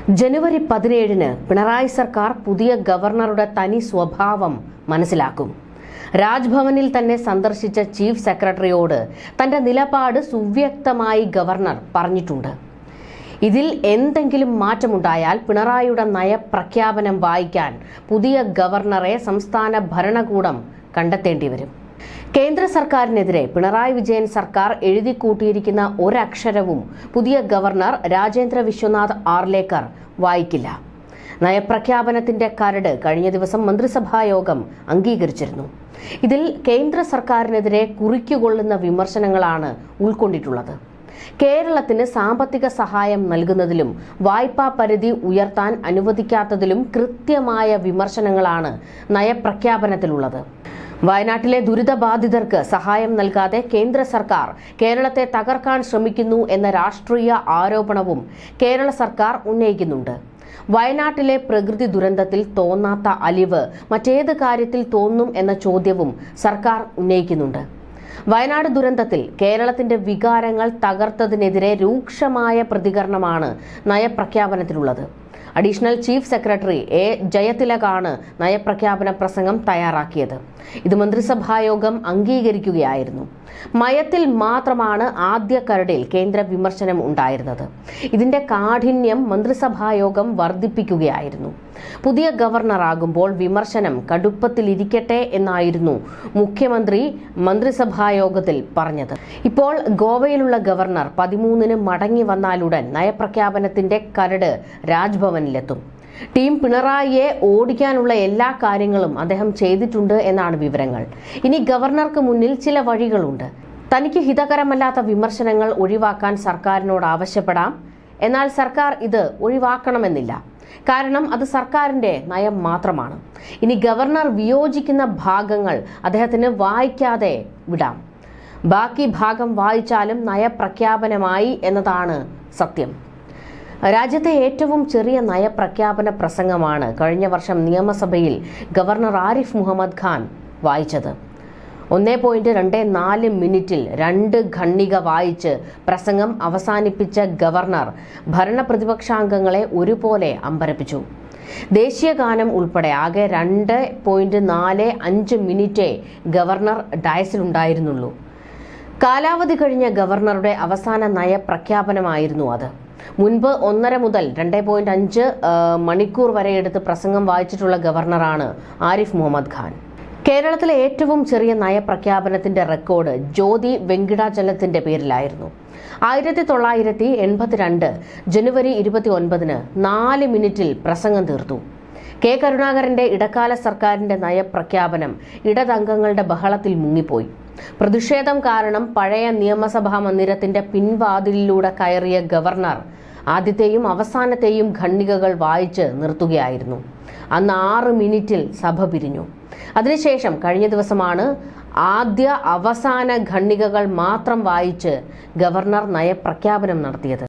ജനുവരി 17-ന് പിണറായി സർക്കാർ പുതിയ ഗവർണറുടെ തനി സ്വഭാവം മനസ്സിലാക്കും. രാജ്ഭവനിൽ തന്നെ സന്ദർശിച്ച ചീഫ് സെക്രട്ടറിയോട് തന്റെ നിലപാട് സുവ്യക്തമായി ഗവർണർ പറഞ്ഞിട്ടുണ്ട്. ഇതിൽ എന്തെങ്കിലും മാറ്റമുണ്ടായാൽ പിണറായിയുടെ നയപ്രഖ്യാപനം വായിക്കാൻ പുതിയ ഗവർണറെ സംസ്ഥാന ഭരണകൂടം കണ്ടെത്തേണ്ടി വരും. കേന്ദ്ര സർക്കാരിനെതിരെ പിണറായി വിജയൻ സർക്കാർ എഴുതിക്കൂട്ടിയിരിക്കുന്ന ഒരക്ഷരവും പുതിയ ഗവർണർ രാജേന്ദ്ര വിശ്വനാഥ് ആർലേക്കർ വായിക്കില്ല. നയപ്രഖ്യാപനത്തിന്റെ കരട് കഴിഞ്ഞ ദിവസം മന്ത്രിസഭാ യോഗം അംഗീകരിച്ചിരുന്നു. ഇതിൽ കേന്ദ്ര സർക്കാരിനെതിരെ കുറിക്കുകൊള്ളുന്ന വിമർശനങ്ങളാണ് ഉൾക്കൊണ്ടിട്ടുള്ളത്. കേരളത്തിന് സാമ്പത്തിക സഹായം നൽകുന്നതിലും വായ്പാ പരിധി ഉയർത്താൻ അനുവദിക്കാത്തതിലും കൃത്യമായ വിമർശനങ്ങളാണ് നയപ്രഖ്യാപനത്തിലുള്ളത്. വയനാട്ടിലെ ദുരിതബാധിതർക്ക് സഹായം നൽകാതെ കേന്ദ്ര സർക്കാർ കേരളത്തെ തകർക്കാൻ ശ്രമിക്കുന്നു എന്ന രാഷ്ട്രീയ ആരോപണവും കേരള സർക്കാർ ഉന്നയിക്കുന്നുണ്ട്. വയനാട്ടിലെ പ്രകൃതി ദുരന്തത്തിൽ തോന്നാത്ത അലിവ് മറ്റേത് കാര്യത്തിൽ തോന്നും എന്ന ചോദ്യവും സർക്കാർ ഉന്നയിക്കുന്നുണ്ട്. വയനാട് ദുരന്തത്തിൽ കേരളത്തിന്റെ വികാരങ്ങൾ തകർത്തതിനെതിരെ രൂക്ഷമായ പ്രതികരണമാണ് നയപ്രഖ്യാപനത്തിലുള്ളത്. അഡീഷണൽ ചീഫ് സെക്രട്ടറി എ ജയതിലകാണ് നയപ്രഖ്യാപന പ്രസംഗം തയ്യാറാക്കിയത്. ഇത് മന്ത്രിസഭായോഗം അംഗീകരിക്കുകയായിരുന്നു. മയത്തിൽ മാത്രമാണ് ആദ്യ കരടിൽ കേന്ദ്ര വിമർശനം ഉണ്ടായിരുന്നത്. ഇതിന്റെ കാഠിന്യം മന്ത്രിസഭായോഗം വർദ്ധിപ്പിക്കുകയായിരുന്നു. പുതിയ ഗവർണറാകുമ്പോൾ വിമർശനം കടുപ്പത്തിലിരിക്കട്ടെ എന്നായിരുന്നു മുഖ്യമന്ത്രി മന്ത്രിസഭായോഗത്തിൽ പറഞ്ഞത്. ഇപ്പോൾ ഗോവയിലുള്ള ഗവർണർ 13-ന് മടങ്ങി വന്നാലുടൻ നയപ്രഖ്യാപനത്തിന്റെ കരട് രാജ്ഭവനിലെത്തും. ടീം പിണറായിയെ ഓടിക്കാനുള്ള എല്ലാ കാര്യങ്ങളും അദ്ദേഹം ചെയ്തിട്ടുണ്ട് എന്നാണ് വിവരങ്ങൾ. ഇനി ഗവർണർക്ക് മുന്നിൽ ചില വഴികളുണ്ട്. തനിക്ക് ഹിതകരമല്ലാത്ത വിമർശനങ്ങൾ ഒഴിവാക്കാൻ സർക്കാരിനോട് ആവശ്യപ്പെടാം. എന്നാൽ സർക്കാർ ഇത് ഒഴിവാക്കണമെന്നില്ല. കാരണം അത് സർക്കാരിന്റെ നയം മാത്രമാണ്. ഇനി ഗവർണർ വിയോജിക്കുന്ന ഭാഗങ്ങൾ അദ്ദേഹത്തിന് വായിക്കാതെ വിടാം. ബാക്കി ഭാഗം വായിച്ചാലും നയപ്രഖ്യാപനമായി എന്നതാണ് സത്യം. രാജ്യത്തെ ഏറ്റവും ചെറിയ നയപ്രഖ്യാപന പ്രസംഗമാണ് കഴിഞ്ഞ വർഷം നിയമസഭയിൽ ഗവർണർ ആരിഫ് മുഹമ്മദ് ഖാൻ വായിച്ചത്. 1.24 മിനിറ്റിൽ 2 ഖണ്ഡിക വായിച്ച് പ്രസംഗം അവസാനിപ്പിച്ച ഗവർണർ ഭരണപ്രതിപക്ഷാംഗങ്ങളെ ഒരുപോലെ അമ്പരപ്പിച്ചു. ദേശീയ ഗാനം ഉൾപ്പെടെ ആകെ 2.45 മിനിറ്റേ ഗവർണർ ഡയസിലുണ്ടായിരുന്നുള്ളൂ. കാലാവധി കഴിഞ്ഞ ഗവർണറുടെ അവസാന നയപ്രഖ്യാപനമായിരുന്നു അത്. മുൻപ് 1.5 മുതൽ 2.5 മണിക്കൂർ വരെ എടുത്ത് പ്രസംഗം വായിച്ചിട്ടുള്ള ഗവർണറാണ് ആരിഫ് മുഹമ്മദ് ഖാൻ. കേരളത്തിലെ ഏറ്റവും ചെറിയ നയപ്രഖ്യാപനത്തിന്റെ റെക്കോർഡ് ജ്യോതി വെങ്കിടാചലത്തിന്റെ പേരിലായിരുന്നു. 1982 ജനുവരി 29-ന് 4 മിനിറ്റിൽ പ്രസംഗം തീർത്തു. കെ കരുണാകരന്റെ ഇടക്കാല സർക്കാരിന്റെ നയപ്രഖ്യാപനം ഇടതംഗങ്ങളുടെ ബഹളത്തിൽ മുങ്ങിപ്പോയി. പ്രതിഷേധം കാരണം പഴയ നിയമസഭാ മന്ദിരത്തിന്റെ പിൻവാതിലിലൂടെ കയറിയ ഗവർണർ ആദ്യത്തെയും അവസാനത്തെയും ഖണ്ഡികകൾ വായിച്ച് നിർത്തുകയായിരുന്നു. അന്ന് 6 മിനിറ്റിൽ സഭ പിരിഞ്ഞു. അതിനുശേഷം കഴിഞ്ഞ ദിവസമാണ് ആദ്യ അവസാന ഖണ്ഡികകൾ മാത്രം വായിച്ച് ഗവർണർ നയപ്രഖ്യാപനം നടത്തിയത്.